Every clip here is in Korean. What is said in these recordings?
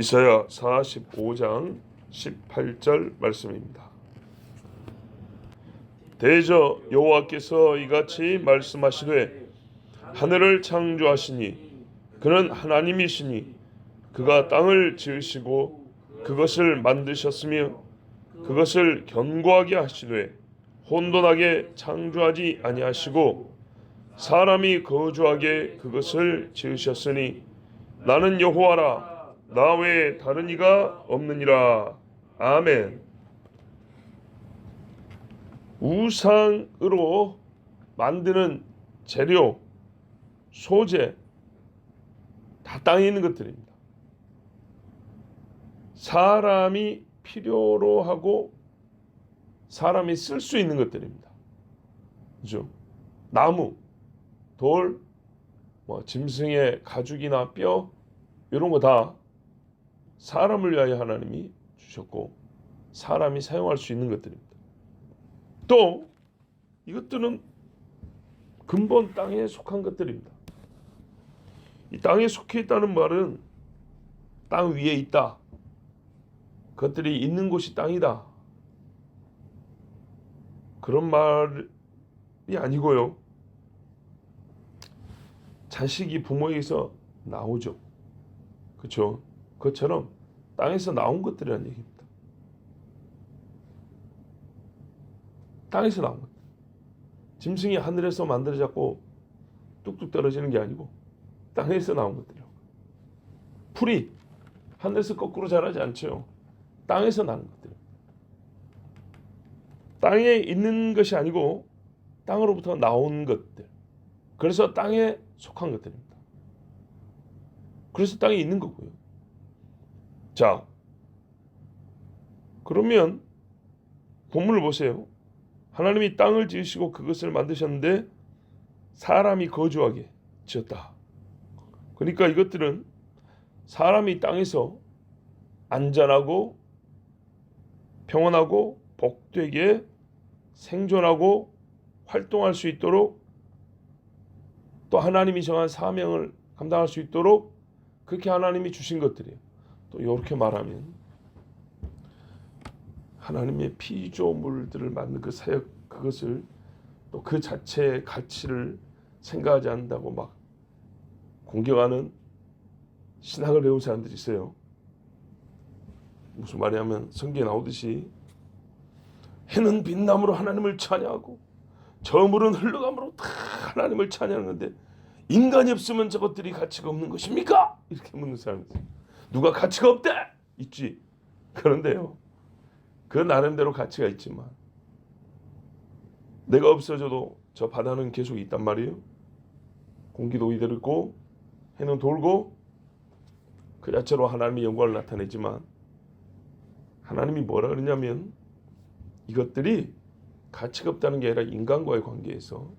이사야 45장 18절 말씀입니다. 대저 여호와께서 이같이 말씀하시되 하늘을 창조하시니 그는 하나님이시니 그가 땅을 지으시고 그것을 만드셨으며 그것을 견고하게 하시되 혼돈하게 창조하지 아니하시고 사람이 거주하게 그것을 지으셨으니 나는 여호와라 나 외에 다른 이가 없느니라. 아멘. 우상으로 만드는 재료, 소재 다 땅에 있는 것들입니다. 사람이 필요로 하고 사람이 쓸 수 있는 것들입니다. 그죠? 나무, 돌, 짐승의 가죽이나 뼈 이런 거 다 사람을 위하여 하나님이 주셨고 사람이 사용할 수 있는 것들입니다. 또 이것들은 근본 땅에 속한 것들입니다. 이 땅에 속해 있다는 말은 땅 위에 있다. 그것들이 있는 곳이 땅이다. 그런 말이 아니고요. 자식이 부모에게서 나오죠. 그렇죠? 그것처럼 땅에서 나온 것들이라는 얘기입니다. 땅에서 나온 것. 짐승이 하늘에서 만들어졌고 뚝뚝 떨어지는 게 아니고 땅에서 나온 것들이라고. 풀이 하늘에서 거꾸로 자라지 않죠. 땅에서 나는 것들. 땅에 있는 것이 아니고 땅으로부터 나온 것들. 그래서 땅에 속한 것들입니다. 그래서 땅에 있는 거고요. 자, 그러면 본문을 보세요. 하나님이 땅을 지으시고 그것을 만드셨는데 사람이 거주하게 지었다. 그러니까 이것들은 사람이 땅에서 안전하고 평온하고 복되게 생존하고 활동할 수 있도록 또 하나님이 정한 사명을 감당할 수 있도록 그렇게 하나님이 주신 것들이에요. 또 이렇게 말하면 하나님의 피조물들을 만든 그 사역 그것을 또 그 자체의 가치를 생각하지 않는다고 막 공격하는 신학을 배운 사람들이 있어요. 무슨 말이냐면 성경에 나오듯이 해는 빛남으로 하나님을 찬양하고 저물은 흘러감으로 다 하나님을 찬양하는데 인간이 없으면 저것들이 가치가 없는 것입니까? 이렇게 묻는 사람이 있어요. 누가 가치가 없대? 있지. 그런데요. 그 나름대로 가치가 있지만 내가 없어져도 저 바다는 계속 있단 말이에요. 공기도 이대로 있고 해는 돌고 그 자체로 하나님의 영광을 나타내지만 하나님이 뭐라 그러냐면 이것들이 가치가 없다는 게 아니라 인간과의 관계에서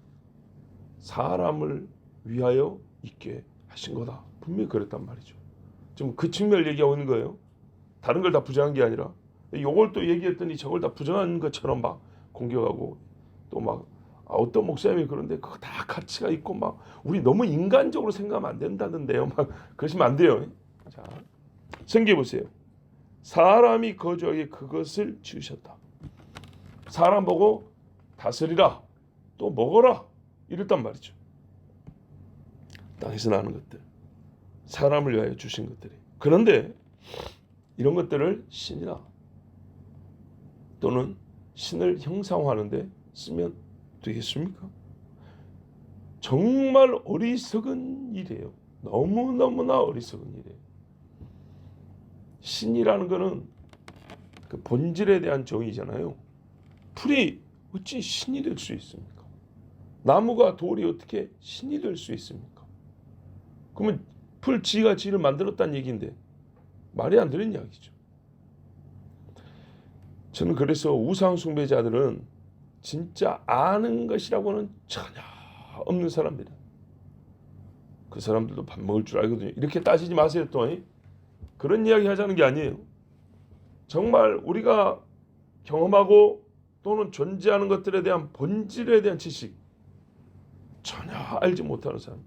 사람을 위하여 있게 하신 거다. 분명히 그랬단 말이죠. 지금 그 측면을 얘기하고 있는 거예요. 다른 걸 다 부정한 게 아니라 이걸 또 얘기했더니 저걸 다 부정한 것처럼 막 공격하고 또 막 어떤 목사님이 그런데 그거 다 가치가 있고 막 우리 너무 인간적으로 생각하면 안 된다는데요. 막 그러시면 안 돼요. 자, 생각해 보세요. 사람이 거주하게 그것을 지으셨다. 사람 보고 다스리라 또 먹어라 이랬단 말이죠. 땅에서 나는 것들 사람을 위하여 주신 것들이. 그런데 이런 것들을 신이나 또는 신을 형상화하는데 쓰면 되겠습니까? 정말 어리석은 일이에요. 너무너무나 어리석은 일이에요. 신이라는 것은 그 본질에 대한 정의잖아요. 풀이 어찌 신이 될 수 있습니까? 나무가 돌이 어떻게 신이 될 수 있습니까? 그러면 풀 지가 지를 만들었다는 얘기인데 말이 안 되는 이야기죠. 저는 그래서 우상 숭배자들은 진짜 아는 것이라고는 전혀 없는 사람들이에요. 그 사람들도 밥 먹을 줄 알거든요. 이렇게 따지지 마세요. 또 그런 이야기 하자는 게 아니에요. 정말 우리가 경험하고 또는 존재하는 것들에 대한 본질에 대한 지식 전혀 알지 못하는 사람들.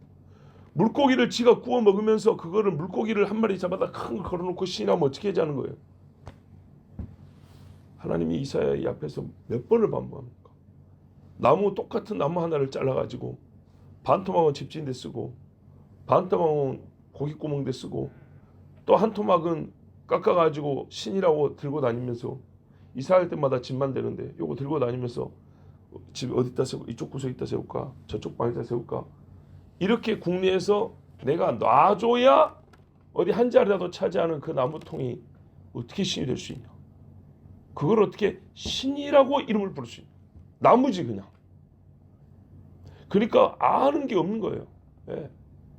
물고기를 지가 구워 먹으면서 그거를 물고기를 한 마리 잡아다 큰 걸 걸어놓고 신하면 어떻게 하자는 거예요? 하나님이 이사야 이 앞에서 몇 번을 반복합니까? 똑같은 나무 하나를 잘라가지고 반 토막은 집진 데 쓰고 반 토막은 고기 구멍 데 쓰고 또 한 토막은 깎아가지고 신이라고 들고 다니면서 이사할 때마다 집만 되는데 요거 들고 다니면서 집 어디다 세울까? 이쪽 구석에다 세울까? 저쪽 방에다 세울까? 이렇게 궁리해서 내가 놔줘야 어디 한 자리라도 차지하는 그 나무통이 어떻게 신이 될 수 있냐? 그걸 어떻게 신이라고 이름을 부를 수 있냐? 나무지 그냥. 그러니까 아는 게 없는 거예요. 예.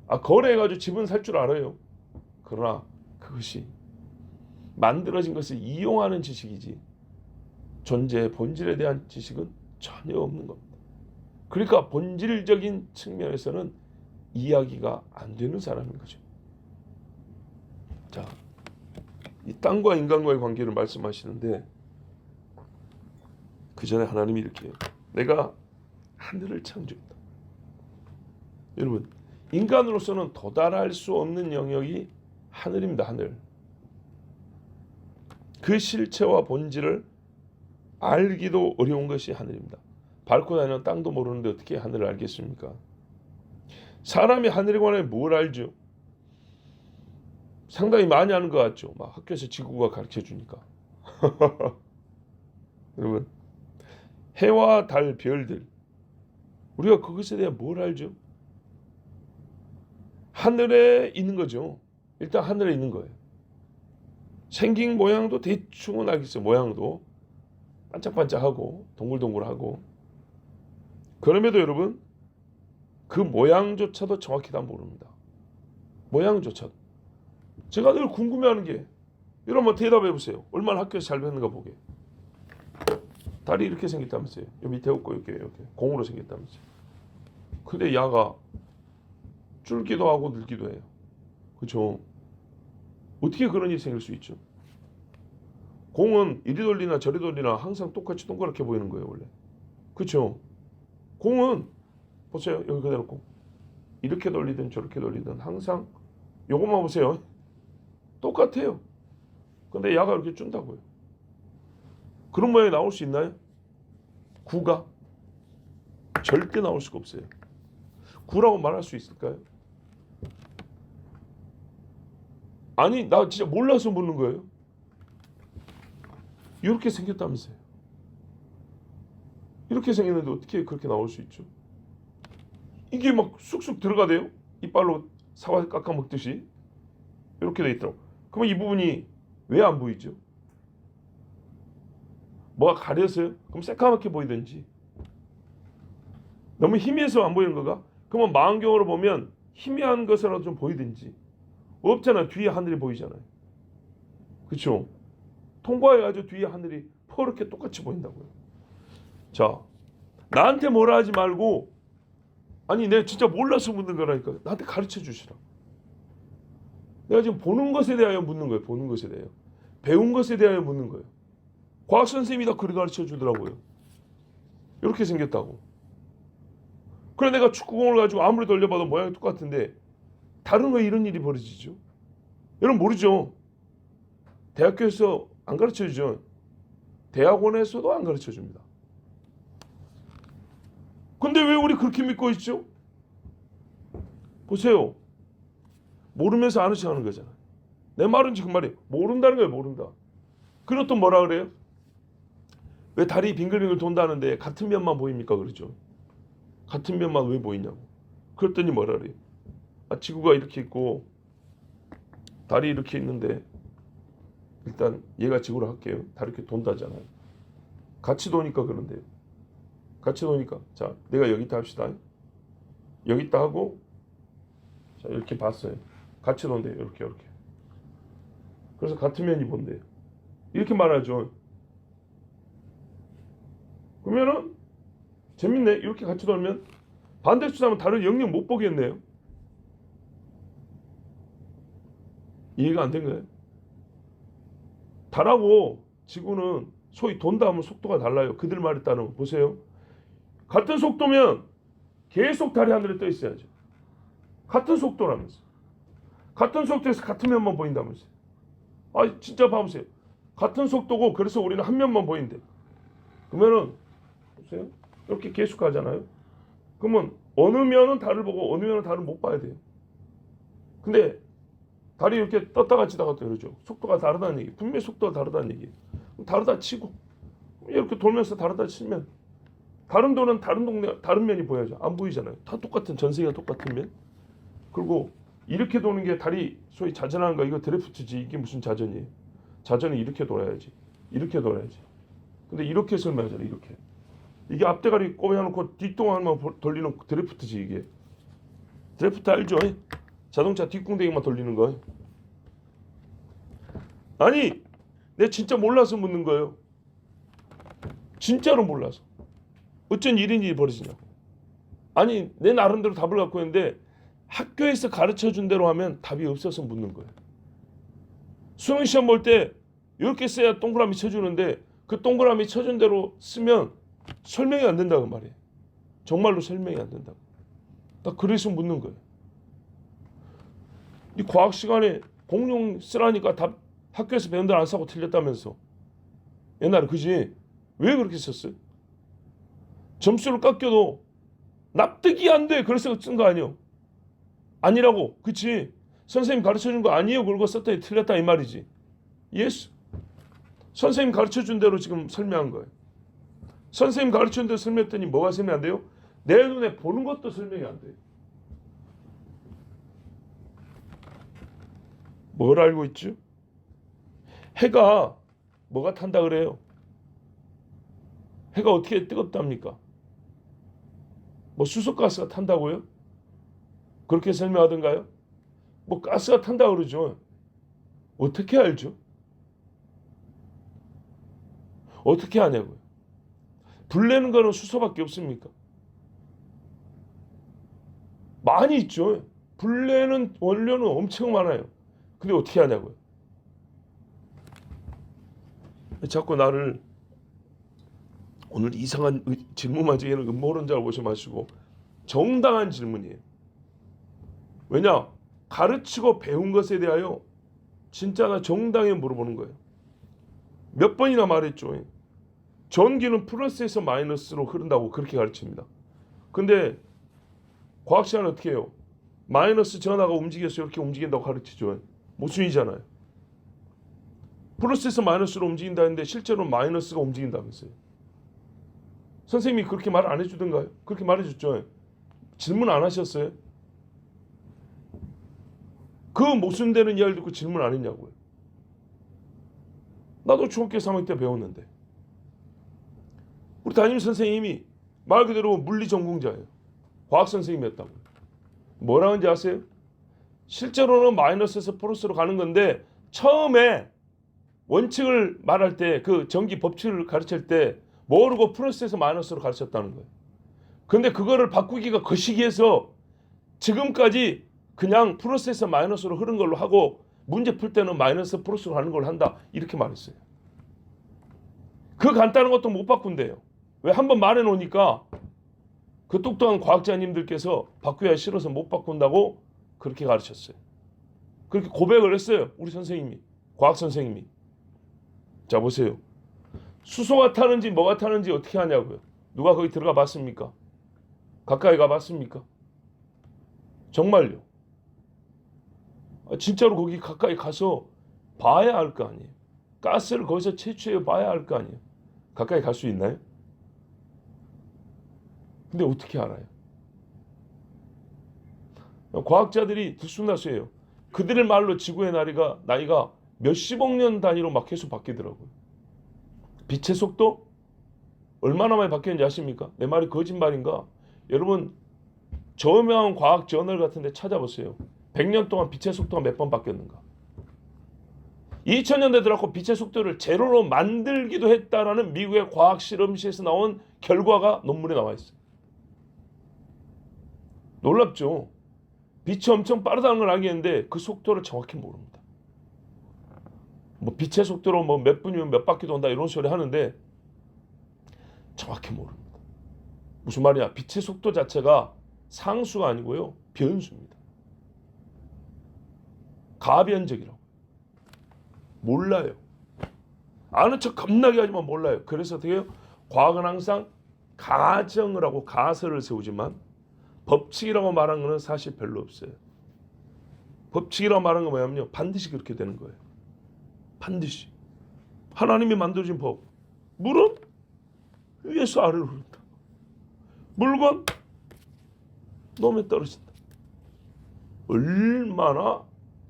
거래해가지고 집은 살 줄 알아요. 그러나 그것이 만들어진 것을 이용하는 지식이지 존재의 본질에 대한 지식은 전혀 없는 겁니다. 그러니까 본질적인 측면에서는 이야기가 안 되는 사람인 거죠. 자, 이 땅과 인간과의 관계를 말씀하시는데 그 전에 하나님이 이렇게 해요. 내가 하늘을 창조했다. 여러분, 인간으로서는 도달할 수 없는 영역이 하늘입니다. 하늘. 그 실체와 본질을 알기도 어려운 것이 하늘입니다. 밟고 다니는 땅도 모르는데 어떻게 하늘을 알겠습니까? 사람이 하늘에 관해 뭘 알죠? 상당히 많이 아는 것 같죠. 막 학교에서 지구가 가르쳐 주니까. 여러분, 해와 달, 별들 우리가 그것에 대해 뭘 알죠? 하늘에 있는 거죠. 일단 하늘에 있는 거예요. 생긴 모양도 대충은 알겠어요. 모양도 반짝반짝하고 동글동글하고. 그럼에도 여러분 그 모양조차도 정확히 다 모릅니다. 모양조차도. 제가 늘 궁금해하는 게 여러분 대답해 보세요. 얼마나 학교에서 잘 배웠는가 보게. 다리 이렇게 생겼다면서요. 요 밑에 없고 이렇게 공으로 생겼다면서요. 근데 야가 줄기도 하고 늙기도 해요. 그렇죠? 어떻게 그런 일이 생길 수 있죠? 공은 이리 돌리나 저리 돌리나 항상 똑같이 동그랗게 보이는 거예요. 원래. 그렇죠? 공은 보세요. 여기 그대로 공. 이렇게 돌리든 저렇게 돌리든 항상 요것만 보세요. 똑같아요. 근데 야가 이렇게 준다고요. 그런 모양이 나올 수 있나요? 구가? 절대 나올 수가 없어요. 구라고 말할 수 있을까요? 아니 나 진짜 몰라서 묻는 거예요. 이렇게 생겼다면서요. 이렇게 생겼는데 어떻게 그렇게 나올 수 있죠? 이게 막 쑥쑥 들어가대요. 이빨로 사과 깎아 먹듯이 이렇게 돼 있더라고. 그러면 이 부분이 왜 안 보이죠? 뭐가 가려서요? 그럼 새까맣게 보이든지 너무 희미해서 안 보이는 거가? 그러면 망원경으로 보면 희미한 것이라도 좀 보이든지 없잖아요. 뒤에 하늘이 보이잖아요. 그렇죠? 통과해가지고 뒤에 하늘이 퍼렇게 똑같이 보인다고요. 자, 나한테 뭐라 하지 말고 아니 내가 진짜 몰라서 묻는 거라니까 나한테 가르쳐 주시라. 내가 지금 보는 것에 대하여 묻는 거예요. 보는 것에 대하여. 배운 것에 대하여 묻는 거예요. 과학 선생님이 다 그렇게 가르쳐 주더라고요. 이렇게 생겼다고. 그래 내가 축구공을 가지고 아무리 돌려봐도 모양이 똑같은데 다른 왜 이런 일이 벌어지죠? 여러분 모르죠? 대학교에서 안 가르쳐 주죠. 대학원에서도 안 가르쳐 줍니다. 근데 왜 우리 그렇게 믿고 있죠? 보세요. 모르면서 아는 척 하는 거잖아요. 내 말은 지금 말이에요. 모른다는 거예요. 모른다. 그리고 또 뭐라 그래요? 왜 다리 빙글빙글 돈다는데 같은 면만 보입니까? 그러죠. 같은 면만 왜 보이냐고. 그랬더니 뭐라 그래요? 지구가 이렇게 있고 달이 이렇게 있는데 일단 얘가 지구로 할게요. 다 이렇게 돈다잖아요. 같이 도니까 그런데요. 같이 도니까 자 내가 여기 있다 합시다. 여기 있다 하고 자 이렇게 봤어요. 같이 돈대요. 이렇게. 그래서 같은 면이 본대요. 이렇게 말하죠. 그러면은 재밌네. 이렇게 같이 돌면 반대수사면 다른 영역 못 보겠네요. 이해가 안 된 거예요. 달하고 지구는 소위 돈다 하면 속도가 달라요. 그들 말에 따르면 보세요. 같은 속도면 계속 달이 하늘에 떠 있어야죠. 같은 속도라면서. 같은 속도에서 같은 면만 보인다면서요. 아, 진짜 봐보세요. 같은 속도고 그래서 우리는 한 면만 보인대. 그러면은 보세요. 이렇게 계속 가잖아요. 그러면 어느 면은 달을 보고 어느 면은 달을 못 봐야 돼요. 근데 달이 이렇게 떴다가 지다가 또 이러죠. 속도가 다르다는 얘기. 분명히 속도가 다르다는 얘기. 다르다 치고 이렇게 돌면서 다르다 치면 다른 돌은 다른 동네 다른 면이 보여야죠. 안 보이잖아요. 다 똑같은 전 세계가 똑같은 면. 그리고 이렇게 도는 게 달이 소위 자전하는 거 이거 드래프트지. 이게 무슨 자전이에요? 자전은 이렇게 돌아야지. 이렇게 돌아야지. 근데 이렇게 설명하잖아요. 이렇게. 이게 앞대가리 꼽아놓고 뒷동안만 돌리는 드래프트지 이게. 드래프트 알죠? 자동차 뒷궁뎅이만 돌리는 거. 아니, 내가 진짜 몰라서 묻는 거예요. 진짜로 몰라서. 어쩐 일인지 벌어지냐고. 아니, 내 나름대로 답을 갖고 있는데 학교에서 가르쳐준 대로 하면 답이 없어서 묻는 거예요. 수능 시험 볼 때 이렇게 써야 동그라미 쳐주는데 그 동그라미 쳐준 대로 쓰면 설명이 안 된다고 말이에요. 정말로 설명이 안 된다고. 나 그래서 묻는 거예요. 이 과학 시간에 공룡 쓰라니까 답 학교에서 배운 대로 안 쓰고 틀렸다면서. 옛날에 그지? 왜 그렇게 썼어요? 점수를 깎여도 납득이 안 돼. 그래서 쓴 거 아니에요. 아니라고. 그치? 선생님 가르쳐준 거 아니에요. 그러고 썼더니 틀렸다 이 말이지. 예스. 선생님 가르쳐준 대로 지금 설명한 거예요. 선생님 가르쳐준 대로 설명했더니 뭐가 설명 안 돼요? 내 눈에 보는 것도 설명이 안 돼요. 뭘 알고 있죠? 해가 뭐가 탄다 그래요? 해가 어떻게 뜨겁답니까? 뭐 수소가스가 탄다고요? 그렇게 설명하던가요? 뭐 가스가 탄다 그러죠. 어떻게 알죠? 어떻게 아냐고요? 불 내는 거는 수소밖에 없습니까? 많이 있죠. 불 내는 원료는 엄청 많아요. 근데 어떻게 하냐고요? 자꾸 나를 오늘 이상한 질문만 지기는 음모론자로 보지 마시고 정당한 질문이에요. 왜냐? 가르치고 배운 것에 대하여 진짜 나 정당히 물어보는 거예요. 몇 번이나 말했죠. 전기는 플러스에서 마이너스로 흐른다고 그렇게 가르칩니다. 근데 과학 시간은 어떻게 해요? 마이너스 전하가 움직여서 이렇게 움직인다고 가르치죠. 모순이잖아요. 플러스에서 마이너스로 움직인다 했는데 실제로는 마이너스가 움직인다면서요. 선생님이 그렇게 말 안 해주던가요? 그렇게 말해줬죠. 질문 안 하셨어요? 그 모순되는 이야기를 듣고 질문 안 했냐고요. 나도 중학교 3학년 때 배웠는데. 우리 담임 선생님이 말 그대로 물리 전공자예요. 과학 선생님이었다고요. 뭐라 하는지 아세요? 실제로는 마이너스에서 플러스로 가는 건데 처음에 원칙을 말할 때 그 전기 법칙을 가르칠 때 모르고 플러스에서 마이너스로 가르쳤다는 거예요. 근데 그거를 바꾸기가 거시기해서 지금까지 그냥 플러스에서 마이너스로 흐른 걸로 하고 문제 풀 때는 마이너스 플러스로 하는 걸로 한다. 이렇게 말했어요. 그 간단한 것도 못 바꾼대요. 왜 한번 말해 놓으니까 그 똑똑한 과학자님들께서 바꾸기가 싫어서 못 바꾼다고 그렇게 가르쳤어요. 그렇게 고백을 했어요. 우리 선생님이. 과학 선생님이. 자 보세요. 수소가 타는지 뭐가 타는지 어떻게 하냐고요. 누가 거기 들어가 봤습니까? 가까이 가 봤습니까? 정말요. 진짜로 거기 가까이 가서 봐야 할 거 아니에요. 가스를 거기서 채취해 봐야 할 거 아니에요. 가까이 갈 수 있나요? 근데 어떻게 알아요? 과학자들이 들쑥날쑥해요. 그들의 말로 지구의 나이가 몇십억 년 단위로 막 계속 바뀌더라고요. 빛의 속도? 얼마나 많이 바뀌었는지 아십니까? 내 말이 거짓말인가? 여러분 저명한 과학 저널 같은 데 찾아보세요. 100년 동안 빛의 속도가 몇 번 바뀌었는가? 2000년대 들어갖고 빛의 속도를 제로로 만들기도 했다라는 미국의 과학 실험실에서 나온 결과가 논문에 나와 있어요. 놀랍죠? 빛이 엄청 빠르다는 걸 알겠는데 그 속도를 정확히 모릅니다. 뭐 빛의 속도로 뭐 몇 분이면 몇 바퀴 돈다 이런 소리 하는데 정확히 모릅니다. 무슨 말이야? 빛의 속도 자체가 상수가 아니고요. 변수입니다. 가변적이라고. 몰라요. 아는 척 겁나게 하지만 몰라요. 그래서 어떻게 해요? 과학은 항상 가정을 하고 가설을 세우지만 법칙이라고 말한 거는 사실 별로 없어요. 법칙이라고 말한 건 뭐냐면요, 반드시 그렇게 되는 거예요. 반드시. 하나님이 만들어진 법. 물은 위에서 아래로 흐른다. 물건 놓으면 떨어진다. 얼마나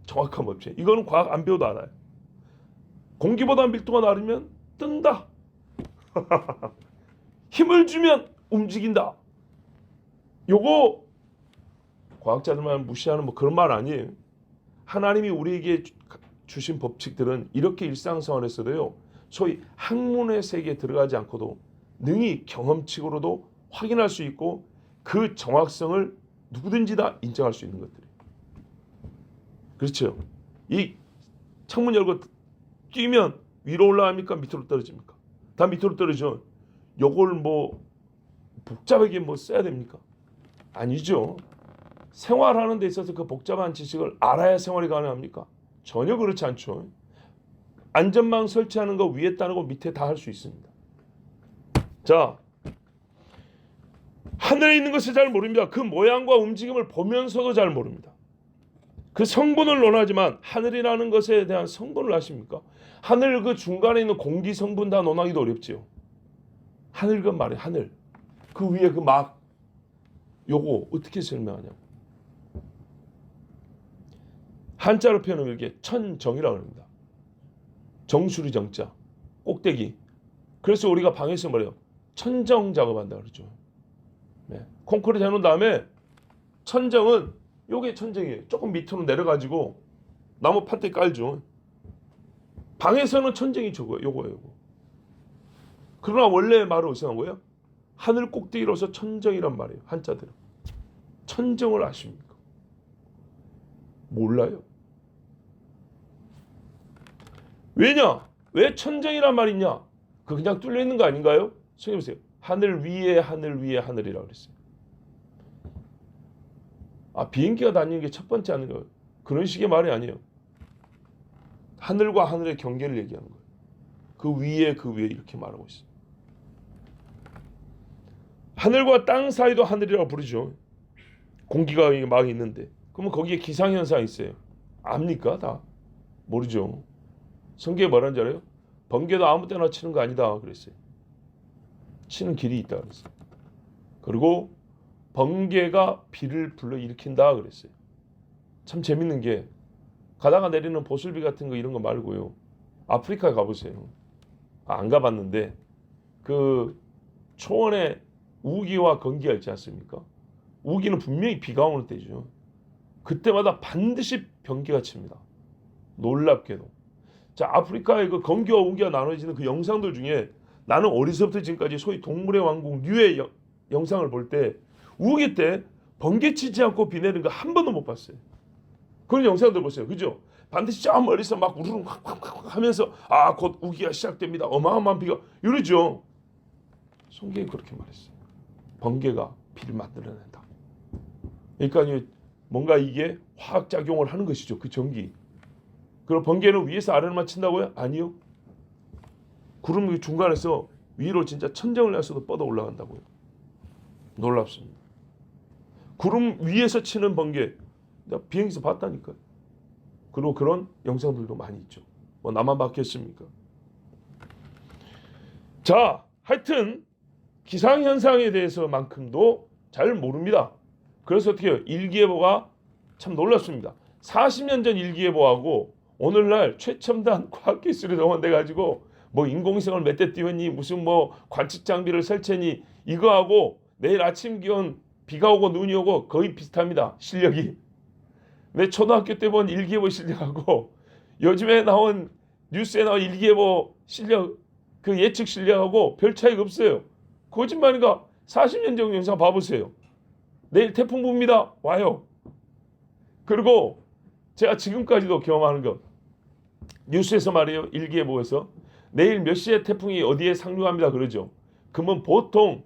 정확한 법칙이에요. 이거는 과학 안 배워도 알아요. 공기보다 밀도가 낮으면 뜬다. 힘을 주면 움직인다. 요거 과학자들만 무시하는 뭐 그런 말 아니에요. 하나님이 우리에게 주신 법칙들은 이렇게 일상생활에서도요, 소위 학문의 세계에 들어가지 않고도 능히 경험칙으로도 확인할 수 있고 그 정확성을 누구든지 다 인정할 수 있는 것들이에요. 그렇죠. 이 창문 열고 뛰면 위로 올라갑니까? 밑으로 떨어집니까? 다 밑으로 떨어져. 요걸 뭐 복잡하게 뭐 써야 됩니까? 아니죠. 생활하는 데 있어서 그 복잡한 지식을 알아야 생활이 가능합니까? 전혀 그렇지 않죠. 안전망 설치하는 거 위에 따르고 밑에 다 할 수 있습니다. 자, 하늘에 있는 것을 잘 모릅니다. 그 모양과 움직임을 보면서도 잘 모릅니다. 그 성분을 논하지만 하늘이라는 것에 대한 성분을 아십니까? 하늘 그 중간에 있는 공기 성분 다 논하기도 어렵지요. 하늘 그 말이에요. 하늘. 그 위에 그 막 요거 어떻게 설명하냐고. 한자로 표현하면 이게 천정이라고 합니다. 정수리 정자, 꼭대기. 그래서 우리가 방에서 말해요. 천정 작업한다 그러죠. 네. 콘크리트 해놓은 다음에 천정은 요게 천정이에요. 조금 밑으로 내려가지고 나무 판대 깔죠. 방에서는 천정이 요거예요. 그러나 원래 말은 어디서 나온 거예요? 하늘 꼭대기로서 천정이란 말이에요. 한자대로. 천정을 아십니까? 몰라요. 왜냐? 왜 천정이란 말이냐? 그 그냥 뚫려 있는 거 아닌가요? 생각해 보세요. 하늘 위에 하늘 위에 하늘이라고 그랬어요. 아, 비행기가 다니는 게 첫 번째 아닌가요? 그런 식의 말이 아니에요. 하늘과 하늘의 경계를 얘기하는 거예요. 그 위에 이렇게 말하고 있어요. 하늘과 땅 사이도 하늘이라고 부르죠. 공기가 막 있는데. 그러면 거기에 기상현상이 있어요. 압니까? 다? 모르죠. 성경에 뭐라는 줄 알아요? 번개도 아무 때나 치는 거 아니다 그랬어요. 치는 길이 있다 그랬어요. 그리고 번개가 비를 불러일으킨다 그랬어요. 참 재밌는 게 가다가 내리는 보슬비 같은 거 이런 거 말고요. 아프리카 가보세요. 안 가봤는데 그 초원에 우기와 건기가 있지 않습니까? 우기는 분명히 비가 오는 때죠. 그때마다 반드시 번개가 칩니다. 놀랍게도. 자, 아프리카의 그 건기와 우기가 나눠지는 그 영상들 중에 나는 어리서부터 지금까지 소위 동물의 왕국 류의 영상을 볼 때 우기 때 번개 치지 않고 비 내리는 거 한 번도 못 봤어요. 그런 영상들 보세요. 그죠? 반드시 저 멀리서 막 우르릉 확 하면서 아, 곧 우기가 시작됩니다. 어마어마한 비가 이러죠. 성경이 그렇게 말했어요. 번개가 비를 만들어낸다. 그러니까 뭔가 이게 화학작용을 하는 것이죠. 그 전기. 그럼 번개는 위에서 아래로만 친다고요? 아니요. 구름 중간에서 위로 진짜 천정을 내서도 뻗어 올라간다고요. 놀랍습니다. 구름 위에서 치는 번개 내가 비행기에서 봤다니까요. 그리고 그런 영상들도 많이 있죠. 뭐 나만 봤겠습니까? 자, 하여튼 기상현상에 대해서만큼도 잘 모릅니다. 그래서 어떻게 해요? 일기예보가 참 놀랍습니다. 40년 전 일기예보하고 오늘날 최첨단 과학기술이 동원돼가지고 뭐 인공위성을 몇 대 띄웠니 무슨 뭐 관측 장비를 설치했니 이거하고 내일 아침 기온 비가 오고 눈이 오고 거의 비슷합니다. 실력이. 내 초등학교 때 본 일기예보 실력하고 요즘에 나온 뉴스에 나온 일기예보 실력 그 예측 실력하고 별 차이가 없어요. 거짓말인가? 40년 전 영상 봐보세요. 내일 태풍 붑니다. 와요. 그리고 제가 지금까지도 경험하는 거 뉴스에서 말이에요. 일기예보에서 내일 몇 시에 태풍이 어디에 상륙합니다. 그러죠. 그러면 보통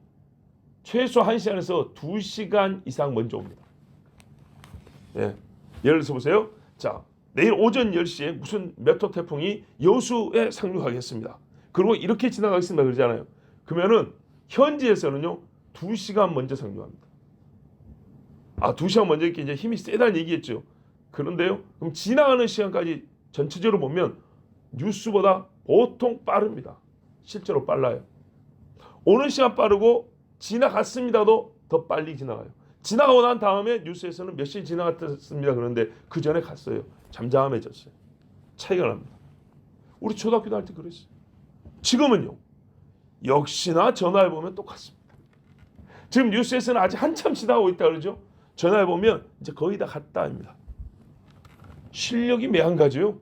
최소 1시간에서 2시간 이상 먼저 옵니다. 예. 예를 들어서 보세요. 자, 내일 오전 10시에 무슨 몇 호 태풍이 여수에 상륙하겠습니다. 그리고 이렇게 지나가겠습니다. 그러잖아요. 그러면은 현지에서는요 2시간 먼저 상륙합니다. 2시간 먼저 이렇게 이제 힘이 세다는 얘기겠죠. 그런데요, 그럼 지나가는 시간까지 전체적으로 보면 뉴스보다 보통 빠릅니다. 실제로 빨라요. 오는 시간 빠르고 지나갔습니다도 더 빨리 지나가요. 지나가고 난 다음에 뉴스에서는 몇 시에 지나갔습니다. 그런데 그 전에 갔어요. 잠잠해졌어요. 차이가 납니다. 우리 초등학교 다닐 때 그랬어요. 지금은요. 역시나 전화해보면 똑같습니다. 지금 뉴스에서는 아직 한참 지나가고 있다 그러죠. 전화해보면 이제 거의 다 갔다입니다. 실력이 매한가지요.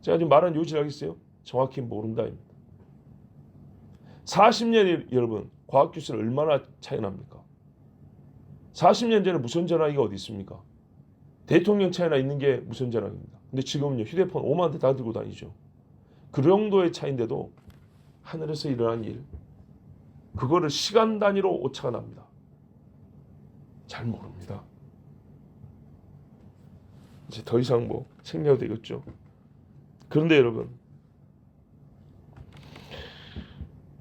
제가 지금 말한 요지를 알겠어요? 정확히 모른다입니다. 40년이 여러분 과학기술 얼마나 차이 납니까? 40년 전에 무선 전화기가 어디 있습니까? 대통령 차이나 있는 게 무선 전화기입니다. 근데 지금은요 휴대폰 5만 대 다 들고 다니죠. 그 정도의 차이인데도 하늘에서 일어난 일, 그거를 시간 단위로 오차가 납니다. 잘 모릅니다. 이제 더 이상 뭐 생략 되겠죠. 그런데 여러분,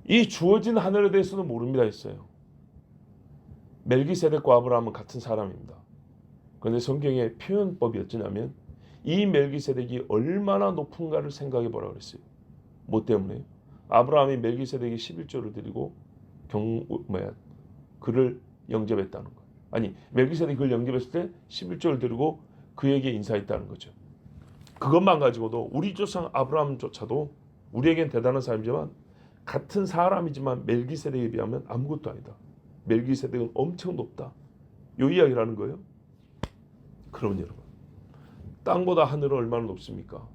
이 주어진 하늘에 대해서는 모릅니다 했어요. 멜기세덱과 아브라함은 같은 사람입니다. 그런데 성경의 표현법이 어쩌냐면 이 멜기세덱이 얼마나 높은가를 생각해 보라 그랬어요. 뭐 때문에? 아브라함이 멜기세덱이 11조를 드리고 그를 영접했다는 거예요. 아니, 멜기세덱이 그를 영접했을 때 11조를 드리고 그에게 인사했다는 거죠. 그것만 가지고도 우리 조상 아브라함조차도 우리에겐 대단한 사람이지만 같은 사람이지만 멜기세덱에 비하면 아무것도 아니다. 멜기세덱은 엄청 높다. 요 이야기라는 거예요. 그러면 여러분, 땅보다 하늘은 얼마나 높습니까?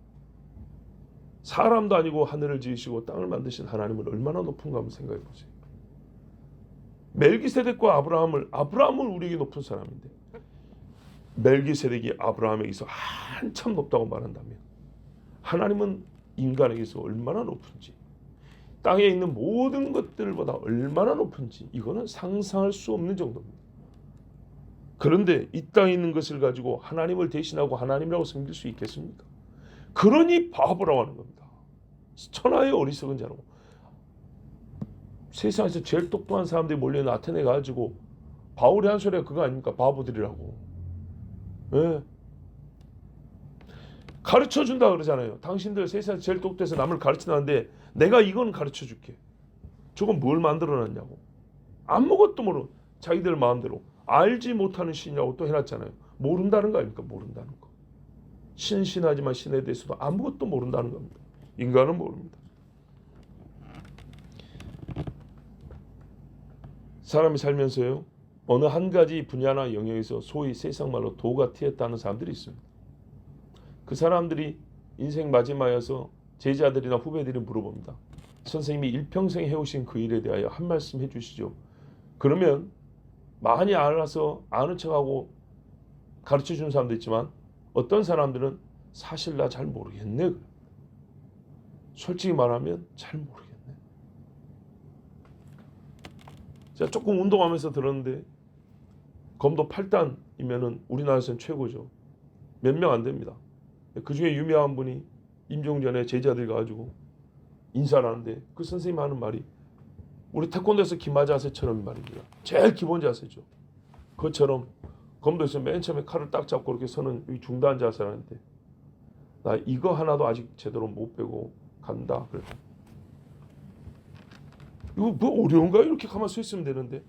사람도 아니고 하늘을 지으시고 땅을 만드신 하나님은 얼마나 높은가 한번 생각해 보세요. 멜기세덱과 아브라함은 우리에게 높은 사람인데 멜기세덱이 아브라함에게서 한참 높다고 말한다면 하나님은 인간에게서 얼마나 높은지, 땅에 있는 모든 것들보다 얼마나 높은지 이거는 상상할 수 없는 정도입니다. 그런데 이 땅에 있는 것을 가지고 하나님을 대신하고 하나님이라고 섬길 수 있겠습니까? 그러니 바보라고 하는 겁니다. 천하의 어리석은 자라고. 세상에서 제일 똑똑한 사람들이 몰려있는 아테네 가지고 바울이 한 소리가 그거 아닙니까? 바보들이라고. 네. 가르쳐준다 그러잖아요. 당신들 세상에서 제일 똑똑해서 남을 가르치는데 내가 이건 가르쳐줄게. 저건 뭘 만들어놨냐고. 아무것도 모르고 자기들 마음대로 알지 못하는 신이라고 또 해놨잖아요. 모른다는 거 아닙니까? 모른다는 거. 신하지만 신에 대해서도 아무것도 모른다는 겁니다. 인간은 모릅니다. 사람이 살면서요, 어느 한 가지 분야나 영역에서 소위 세상 말로 도가 튀었다는 사람들이 있습니다. 그 사람들이 인생 마지막에서 제자들이나 후배들이 물어봅니다. 선생님이 일평생 해오신 그 일에 대하여 한 말씀 해주시죠. 그러면 많이 알아서 아는 척하고 가르쳐주는 사람도 있지만 어떤 사람들은 사실 나 잘 모르겠네. 솔직히 말하면 잘 모르겠네. 제가 조금 운동하면서 들었는데 검도 8단이면은 우리나라에서는 최고죠. 몇 명 안 됩니다. 그 중에 유명한 분이 임종전에 제자들 가지고 인사를 하는데 그 선생님 하는 말이 우리 태권도에서 기마 자세처럼 말입니다. 제일 기본 자세죠. 그것처럼 검도에서 맨 처음에 칼을 딱 잡고 이렇게 서는 이 중단 자세라는데 나 이거 하나도 아직 제대로 못 배고 간다. 그래. 이거 뭐 어려운가? 이렇게 가만 서 있으면 되는데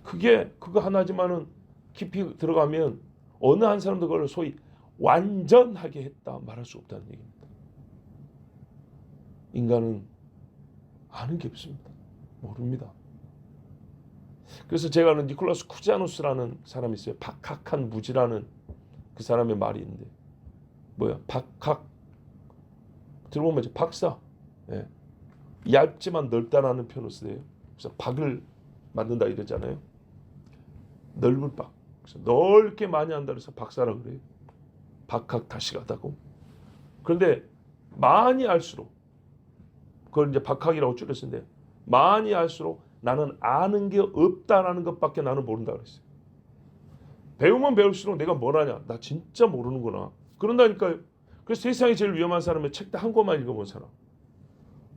그거 하나지만은 깊이 들어가면 어느 한 사람도 그걸 소위 완전하게 했다 말할 수 없다는 얘기입니다. 인간은 아는 게 없습니다. 모릅니다. 그래서 제가 아는 니콜라스 쿠자누스라는 사람이 있어요. 박학한 무지라는 그 사람의 말이 있는데 뭐야? 박학 들어보면 이제 박사. 예. 얇지만 넓다라는 표현을 쓰세요. 그래서 박을 만든다 이러잖아요. 넓은 박. 그래서 넓게 많이 한다 그래서 박사라 그래요. 박학다시가다고. 그런데 많이 알수록 그걸 이제 박학이라고 줄였는데 많이 알수록 나는 아는 게 없다라는 것밖에 나는 모른다 그랬어요. 배우면 배울수록 내가 뭘 하냐? 나 진짜 모르는구나. 그런다니까요. 그래서 세상에 제일 위험한 사람은 책 한 권만 읽어본 사람.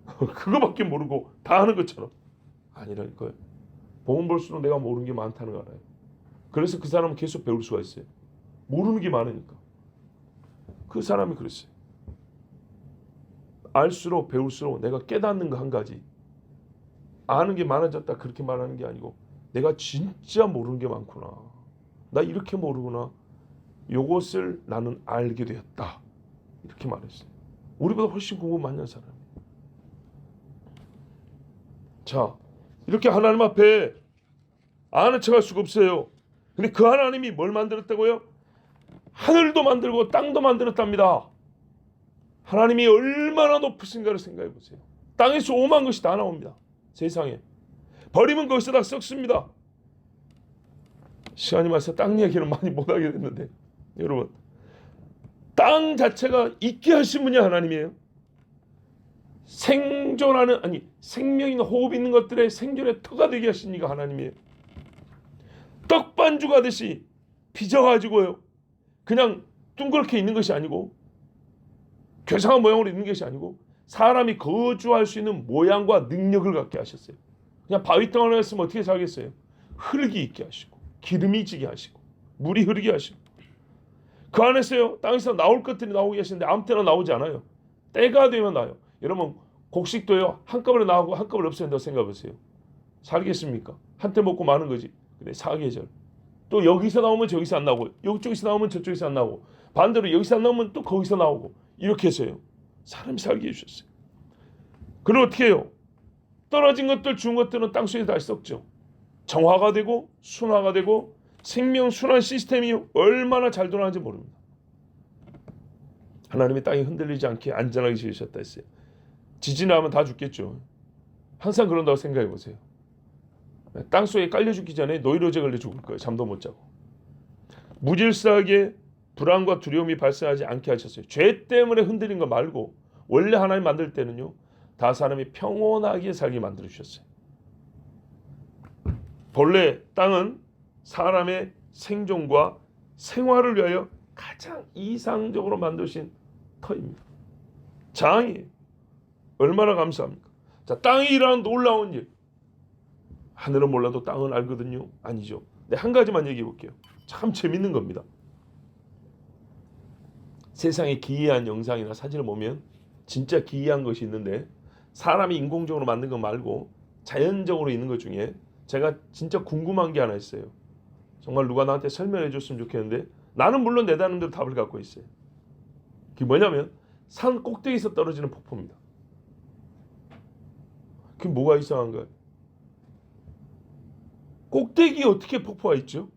그거밖에 모르고 다 하는 것처럼. 아니라니까요. 보면 볼수록 내가 모르는 게 많다는 거 알아요. 그래서 그 사람은 계속 배울 수가 있어요. 모르는 게 많으니까. 그 사람이 그랬어요. 알수록 배울수록 내가 깨닫는 거 한 가지. 아는 게 많아졌다 그렇게 말하는 게 아니고 내가 진짜 모르는 게 많구나. 나 이렇게 모르구나. 요것을 나는 알게 되었다. 이렇게 말했어요. 우리보다 훨씬 공부 많이 한 사람이에요. 자, 이렇게 하나님 앞에 아는 척할 수가 없어요. 근데 그 하나님이 뭘 만들었다고요? 하늘도 만들고 땅도 만들었답니다. 하나님이 얼마나 높으신가를 생각해 보세요. 땅에서 오만 것이 다 나옵니다. 세상에. 버리면 거기서 다 썩습니다. 시간이 많아서 땅 얘기는 많이 못하게 됐는데 여러분, 땅 자체가 있게 하신 분이 하나님이에요. 생존하는, 아니 생명이나 호흡 있는 것들의 생존의 터가 되게 하신 이가 하나님이에요. 떡반죽 하듯이 빚어가지고요, 그냥 둥그렇게 있는 것이 아니고 괴상한 모양으로 있는 것이 아니고 사람이 거주할 수 있는 모양과 능력을 갖게 하셨어요. 그냥 바위덩 하나 했으면 어떻게 살겠어요? 흙이 있게 하시고 기름이 지게 하시고 물이 흐르게 하시고 그 안에서요, 땅에서 나올 것들이 나오게 하시는데 아무 때나 나오지 않아요. 때가 되면 나요. 여러분, 곡식도요 한꺼번에 나오고 한꺼번에 없어진다고 생각해 보세요. 살겠습니까? 한때 먹고 마는 거지. 근데 사계절. 또 여기서 나오면 저기서 안 나오고 이쪽에서 나오면 저쪽에서 안 나오고 반대로 여기서 안 나오면 또 거기서 나오고 이렇게 해서요 사람이 살게 해주셨어요. 그리고 어떻게 해요? 떨어진 것들 죽은 것들은 땅속에 다시 썩죠. 정화가 되고 순화가 되고 생명 순환 시스템이 얼마나 잘 돌아가는지 모릅니다. 하나님이 땅이 흔들리지 않게 안전하게 지으셨다 했어요. 지진 나면 다 죽겠죠. 항상 그런다고 생각해 보세요. 땅속에 깔려 죽기 전에 노이로제 걸려 죽을 거예요. 잠도 못 자고. 무질서하게 불안과 두려움이 발생하지 않게 하셨어요. 죄 때문에 흔들린 거 말고 원래 하나님 만들 때는요 다 사람이 평온하게 살게 만들어 주셨어요. 본래 땅은 사람의 생존과 생활을 위하여 가장 이상적으로 만드신 터입니다. 장이에요. 얼마나 감사합니까? 자, 땅이 일하는 놀라운 일. 하늘은 몰라도 땅은 알거든요. 아니죠. 네, 한 가지만 얘기해 볼게요. 참 재밌는 겁니다. 세상에 기이한 영상이나 사진을 보면 진짜 기이한 것이 있는데 사람이 인공적으로 만든 거 말고 자연적으로 있는 것 중에 제가 진짜 궁금한 게 하나 있어요. 정말 누가 나한테 설명해 줬으면 좋겠는데 나는 물론 내 나름대로 답을 갖고 있어요. 그게 뭐냐면 산 꼭대기에서 떨어지는 폭포입니다. 그게 뭐가 이상한가요? 꼭대기에 어떻게 폭포가 있죠?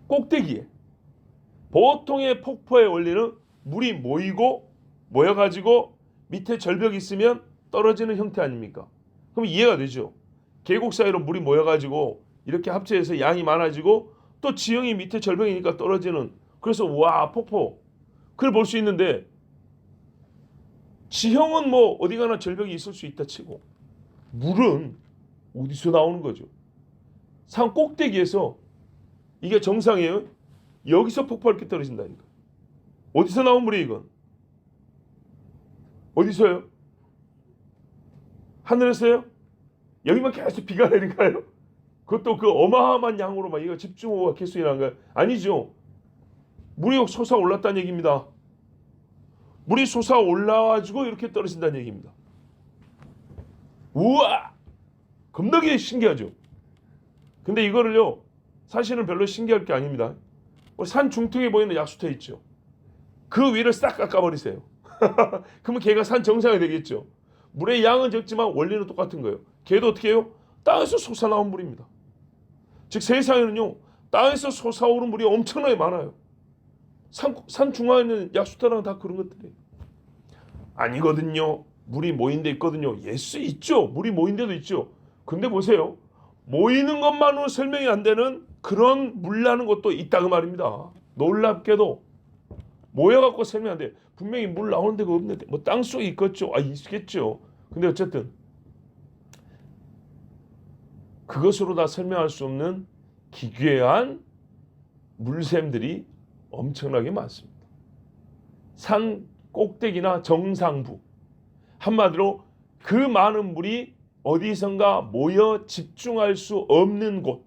꼭대기에. 보통의 폭포의 원리는 물이 모여가지고 밑에 절벽이 있으면 떨어지는 형태 아닙니까? 그럼 이해가 되죠? 계곡 사이로 물이 모여가지고 이렇게 합체해서 양이 많아지고 또 지형이 밑에 절벽이니까 떨어지는, 그래서 와 폭포 그걸 볼 수 있는데 지형은 뭐 어디 가나 절벽이 있을 수 있다 치고 물은 어디서 나오는 거죠? 산 꼭대기에서 이게 정상이에요? 여기서 폭포가 이렇게 떨어진다니까. 어디서 나온 물이 이건? 어디서요? 하늘에서요? 여기만 계속 비가 내릴까요? 그것도 그 어마어마한 양으로 막 이거 집중호우가 계속 일어난가요? 아니죠. 물이 솟아올랐다는 얘기입니다. 물이 솟아올라가지고 이렇게 떨어진다는 얘기입니다. 우와! 겁나게 신기하죠. 근데 이거를요 사실은 별로 신기할 게 아닙니다. 산 중턱에 보이는 약수터 있죠. 그 위를 싹 깎아버리세요. 그러면 걔가 산 정상이 되겠죠. 물의 양은 적지만 원리는 똑같은 거예요. 걔도 어떻게 해요? 땅에서 솟아나온 물입니다. 즉 세상에는요 땅에서 솟아오르는 물이 엄청나게 많아요. 산 중앙에 있는 약수터랑 다 그런 것들이에요. 아니거든요. 물이 모인 데 있거든요. 예수 있죠. 물이 모인 데도 있죠. 근데 보세요. 모이는 것만으로 설명이 안 되는 그런 물 나는 것도 있다 그 말입니다. 놀랍게도 모여갖고 설명 안 돼. 분명히 물 나오는 데가 없는데 뭐 땅속에 있겠죠. 있겠죠. 근데 어쨌든 그것으로 다 설명할 수 없는 기괴한 물샘들이 엄청나게 많습니다. 산 꼭대기나 정상부, 한마디로 그 많은 물이 어디선가 모여 집중할 수 없는 곳,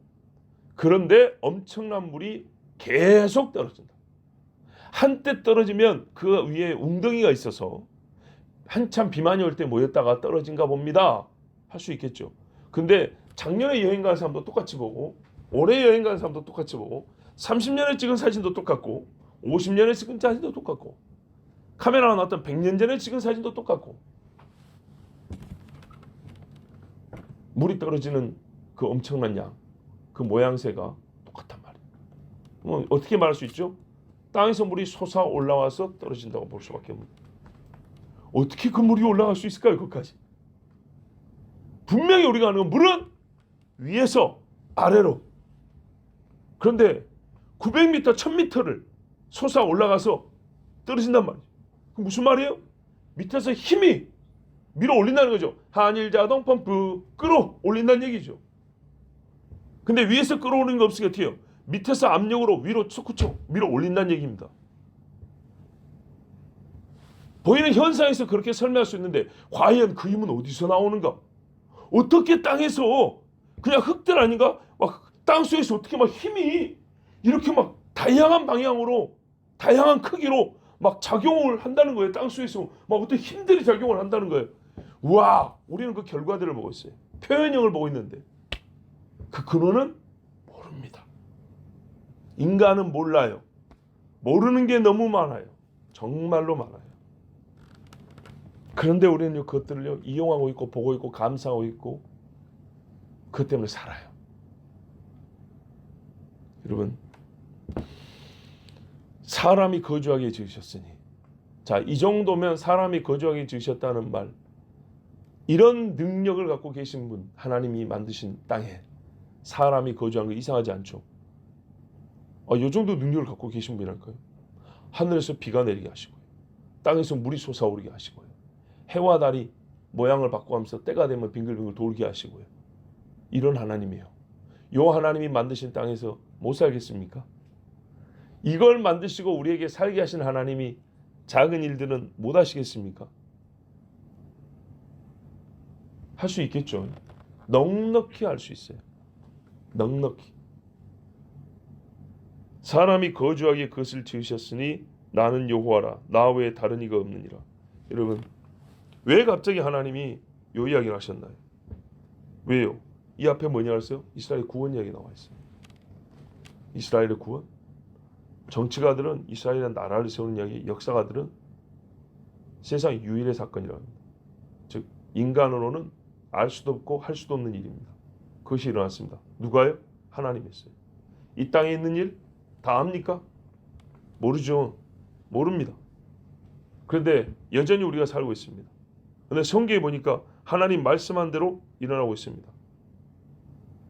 그런데 엄청난 물이 계속 떨어진다. 한때 떨어지면 그 위에 웅덩이가 있어서 한참 비만이 올 때 모였다가 떨어진가 봅니다 할 수 있겠죠. 근데 작년에 여행 간 사람도 똑같이 보고, 올해 여행 간 사람도 똑같이 보고, 30년에 찍은 사진도 똑같고, 50년에 찍은 사진도 똑같고, 카메라가 나왔던 100년 전에 찍은 사진도 똑같고, 물이 떨어지는 그 엄청난 양, 그 모양새가 똑같단 말이에요. 어떻게 말할 수 있죠? 땅에서 물이 솟아 올라와서 떨어진다고 볼 수밖에 없는. 어떻게 그 물이 올라갈 수 있을까요? 거기까지. 분명히 우리가 아는 물은 위에서 아래로. 그런데 900m, 1000m를 솟아 올라가서 떨어진단 말이에요. 무슨 말이에요? 밑에서 힘이 밀어 올린다는 거죠. 한일 자동 펌프 끌어올린다는 얘기죠. 근데 위에서 끌어올리는 거 없으니까 어떻게 해요? 밑에서 압력으로 위로 솟구쳐 밀어 올린다는 얘기입니다. 보이는 현상에서 그렇게 설명할 수 있는데 과연 그 힘은 어디서 나오는가? 어떻게 땅에서 그냥 흙들 아닌가? 막 땅속에서 어떻게 막 힘이 이렇게 막 다양한 방향으로 다양한 크기로 막 작용을 한다는 거예요. 땅속에서 막 어떤 힘들이 작용을 한다는 거예요. 우와, 우리는 그 결과들을 보고 있어요. 표현형을 보고 있는데 그 근원은 모릅니다. 인간은 몰라요. 모르는 게 너무 많아요. 정말로 많아요. 그런데 우리는 그것들을 이용하고 있고 보고 있고 감상하고 있고 그것 때문에 살아요. 여러분, 사람이 거주하게 지으셨으니, 자, 이 정도면 사람이 거주하게 지으셨다는 말, 이런 능력을 갖고 계신 분, 하나님이 만드신 땅에 사람이 거주한 거 이상하지 않죠? 이 정도 능력을 갖고 계신 분이랄까요? 하늘에서 비가 내리게 하시고요, 땅에서 물이 솟아오르게 하시고요, 해와 달이 모양을 바꿔가면서 때가 되면 빙글빙글 돌게 하시고요. 이런 하나님이에요. 요 하나님이 만드신 땅에서 못 살겠습니까? 이걸 만드시고 우리에게 살게 하신 하나님이 작은 일들은 못 하시겠습니까? 할 수 있겠죠. 넉넉히 할 수 있어요. 넉넉히. 사람이 거주하기에 그것을 지으셨으니 나는 여호와라, 나 외에 다른 이가 없느니라. 여러분, 왜 갑자기 하나님이 요 이야기를 하셨나요? 왜요? 이 앞에 뭐냐 했어요? 이스라엘 구원 이야기 나와 있어요. 이스라엘의 구원. 정치가들은 이스라엘의 나라를 세우는 이야기, 역사가들은 세상 유일의 사건이라고 합니다. 즉 인간으로는 알 수도 없고 할 수도 없는 일입니다. 그것이 일어났습니다. 누가요? 하나님이 했어요. 이 땅에 있는 일 다 압니까? 모르죠. 모릅니다. 그런데 여전히 우리가 살고 있습니다. 그런데 성경에 보니까 하나님 말씀한 대로 일어나고 있습니다.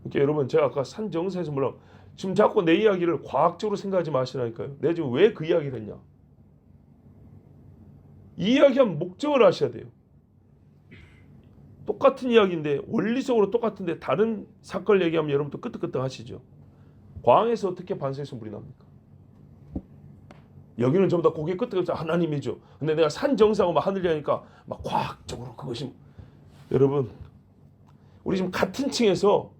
그러니까 여러분, 제가 아까 산정사에서 물론 지금 자꾸 내 이야기를 과학적으로 생각하지 마시라니까요. 내가 지금 왜 그 이야기를 했냐? 이 이야기하면 목적을 아셔야 돼요. 똑같은 이야기인데 원리적으로 똑같은데 다른 사건을 얘기하면 여러분도 끄떡끄떡 하시죠. 광에서 어떻게 반석에서 물이 납니까? 여기는 전부 다 고개 끄떡끄떡 하나님이죠. 근데 내가 산 정상하고 막 하늘이 하니까 막 과학적으로 그것이, 여러분, 우리 지금 같은 층에서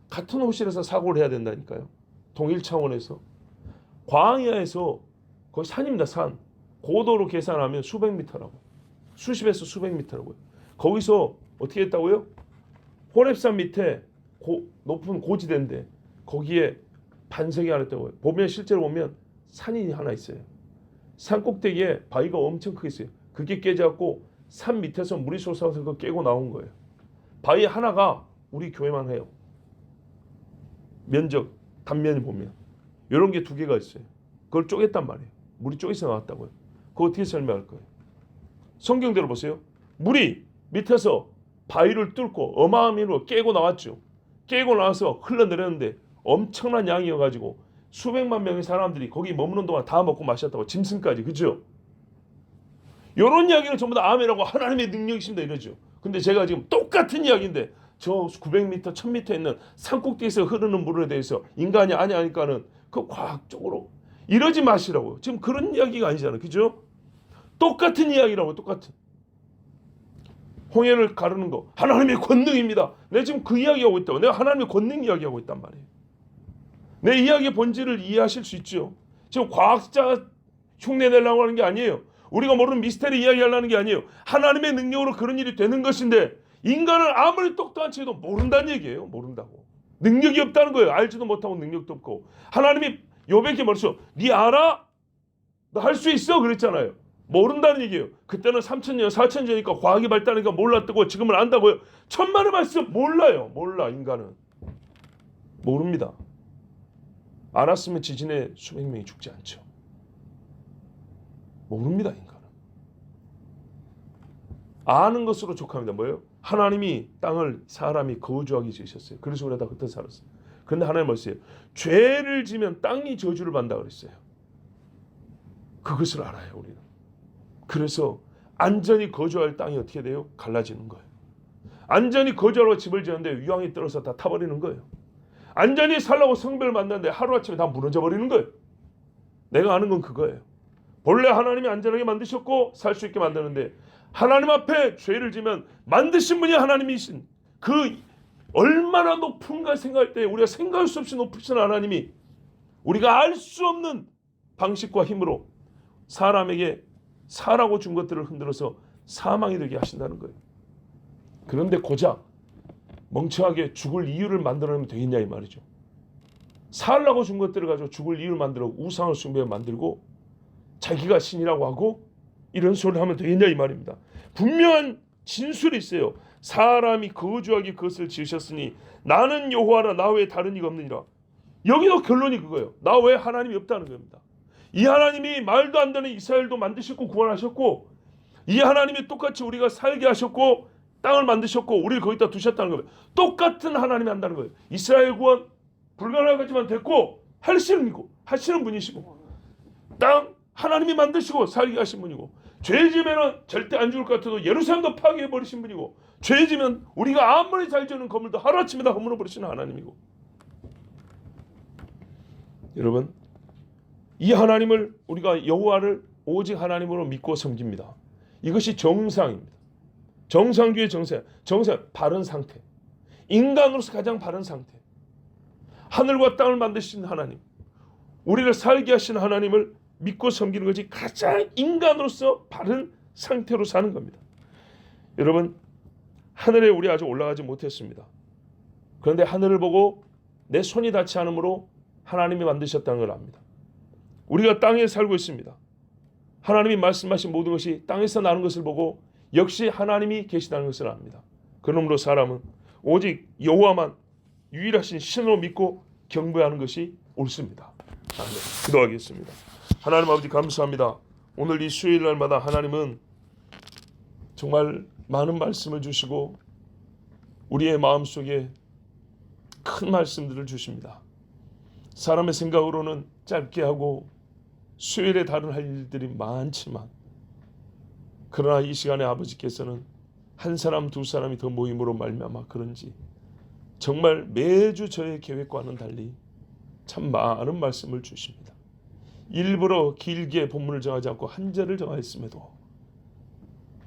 같은 호실에서 사고를 해야 된다니까요. 동일 차원에서. 광야에서 거의 산입니다. 산. 고도로 계산하면 수백 미터라고. 수십에서 수백 미터라고요. 거기서 어떻게 했다고요? 호렙산 밑에 높은 고지대인데 거기에 반석이 하나 있다고요. 보면 실제로 보면 산이 하나 있어요. 산 꼭대기에 바위가 엄청 크게 있어요. 그게 깨져갖고 산 밑에서 물이 솟아서 그거 깨고 나온 거예요. 바위 하나가 우리 교회만 해요. 면적, 단면을 보면 이런 게 두 개가 있어요. 그걸 쪼갰단 말이에요. 물이 쪼개서 나왔다고요. 그거 어떻게 설명할 거예요? 성경대로 보세요. 물이 밑에서 바위를 뚫고 어마어마한 힘으로 깨고 나왔죠. 깨고 나와서 흘러내렸는데 엄청난 양이어가지고 수백만 명의 사람들이 거기 머무는 동안 다 먹고 마셨다고, 짐승까지. 그죠? 이런 이야기를 전부 다 아멘하고 하나님의 능력이십니다 이러죠. 근데 제가 지금 똑같은 이야기인데 저 900m, 1000m에 있는 산꼭대기에서 흐르는 물에 대해서 인간이 아니니까는 그 과학적으로 이러지 마시라고요. 지금 그런 이야기가 아니잖아요. 그죠? 똑같은 이야기라고. 똑같은. 홍해를 가르는 거 하나님의 권능입니다. 내가 지금 그 이야기하고 있다고. 내가 하나님의 권능 이야기하고 있단 말이에요. 내 이야기의 본질을 이해하실 수 있죠. 지금 과학자 흉내 내려고 하는 게 아니에요. 우리가 모르는 미스터리 이야기하려는 게 아니에요. 하나님의 능력으로 그런 일이 되는 것인데 인간은 아무리 똑똑한 채도 모른다는 얘기예요. 모른다고. 능력이 없다는 거예요. 알지도 못하고 능력도 없고. 하나님이 욥에게 말했어. 네 알아? 너 할 수 있어? 그랬잖아요. 모른다는 얘기예요. 그때는 3000년, 4000년이니까 과학이 발달하니까 몰랐다고 지금은 안다고요. 천만의 말씀 몰라요. 몰라 인간은. 모릅니다. 알았으면 지진에 수백 명이 죽지 않죠. 모릅니다 인간은. 아는 것으로 족합니다. 뭐예요? 하나님이 땅을 사람이 거주하게 지으셨어요. 그래서 우리가 다 흩어 살았어요. 그런데 하나님 뭐였어요? 죄를 지면 땅이 저주를 받는다 그랬어요. 그것을 알아요 우리는. 그래서 안전히 거주할 땅이 어떻게 돼요? 갈라지는 거예요. 안전히 거주하려고 집을 지었는데 유황이 떨어서 다 타버리는 거예요. 안전히 살라고 성벽을 만드는데 하루아침에 다 무너져버리는 거예요. 내가 아는 건 그거예요. 본래 하나님이 안전하게 만드셨고 살 수 있게 만드는데 하나님 앞에 죄를 지면 만드신 분이 하나님이신 그 얼마나 높은가 생각할 때 우리가 생각할 수 없이 높으신 하나님이 우리가 알 수 없는 방식과 힘으로 사람에게 사라고 준 것들을 흔들어서 사망이 되게 하신다는 거예요. 그런데 고작 멍청하게 죽을 이유를 만들어내면 되겠냐 이 말이죠. 살라고 준 것들을 가지고 죽을 이유를 만들어 우상을 숭배해 만들고 자기가 신이라고 하고 이런 소리를 하면 되겠냐 이 말입니다. 분명한 진술이 있어요. 사람이 거주하기 그것을 지으셨으니 나는 여호와라 나 외에 다른 이가 없느니라. 여기도 결론이 그거예요. 나 외에 하나님이 없다는 겁니다. 이 하나님이 말도 안 되는 이스라엘도 만드셨고 구원하셨고 이 하나님이 똑같이 우리가 살게 하셨고 땅을 만드셨고 우리를 거기다 두셨다는 겁니다. 똑같은 하나님이 한다는 거예요. 이스라엘 구원 불가능하지만 됐고 하시는 분이시고 땅 하나님이 만드시고 살게 하신 분이고 죄 지으면 절대 안 죽을 것 같아도 예루살렘도 파괴해버리신 분이고 죄 지으면 우리가 아무리 잘 지는 건물도 하루아침에 다 허물어버리시는 하나님이고 여러분 이 하나님을 우리가 여호와를 오직 하나님으로 믿고 섬깁니다. 이것이 정상입니다. 정상 중에 정상 바른 상태. 인간으로서 가장 바른 상태. 하늘과 땅을 만드신 하나님, 우리를 살게 하신 하나님을 믿고 섬기는 것이 가장 인간으로서 바른 상태로 사는 겁니다. 여러분 하늘에 우리 아직 올라가지 못했습니다. 그런데 하늘을 보고 내 손이 닿지 않으므로 하나님이 만드셨다는 걸 압니다. 우리가 땅에 살고 있습니다. 하나님이 말씀하신 모든 것이 땅에서 나는 것을 보고 역시 하나님이 계시다는 것을 압니다. 그러므로 사람은 오직 여호와만 유일하신 신으로 믿고 경배하는 것이 옳습니다. 아멘. 기도하겠습니다. 하나님 아버지 감사합니다. 오늘 이 수요일 날마다 하나님은 정말 많은 말씀을 주시고 우리의 마음속에 큰 말씀들을 주십니다. 사람의 생각으로는 짧게 하고 수요일에 다른 할 일들이 많지만 그러나 이 시간에 아버지께서는 한 사람 두 사람이 더 모임으로 말미암아 그런지 정말 매주 저의 계획과는 달리 참 많은 말씀을 주십니다. 일부러 길게 본문을 정하지 않고 한 절을 정하였음에도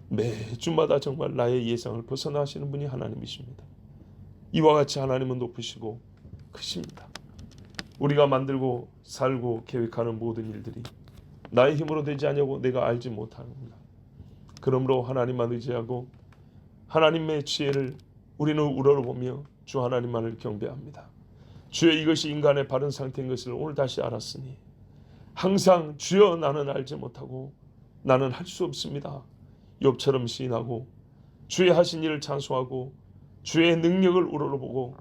매주마다 정말 나의 예상을 벗어나시는 분이 하나님이십니다. 이와 같이 하나님은 높으시고 크십니다. 우리가 만들고 살고 계획하는 모든 일들이 나의 힘으로 되지 않냐고 내가 알지 못합니다. 그러므로 하나님만 의지하고 하나님의 지혜를 우리는 우러러보며 주 하나님만을 경배합니다. 주의 이것이 인간의 바른 상태인 것을 오늘 다시 알았으니 항상 주여 나는 알지 못하고 나는 할 수 없습니다. 욥처럼 시인하고 주의 하신 일을 찬송하고 주의 능력을 우러러보고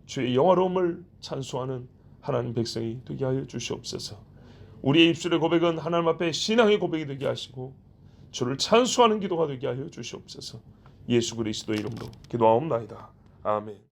주의 영화로움을 찬송하는 하나님 백성이 되게 하여 주시옵소서. 우리의 입술의 고백은 하나님 앞에 신앙의 고백이 되게 하시고 주를 찬송하는 기도가 되게 하여 주시옵소서. 예수 그리스도의 이름으로 기도하옵나이다. 아멘.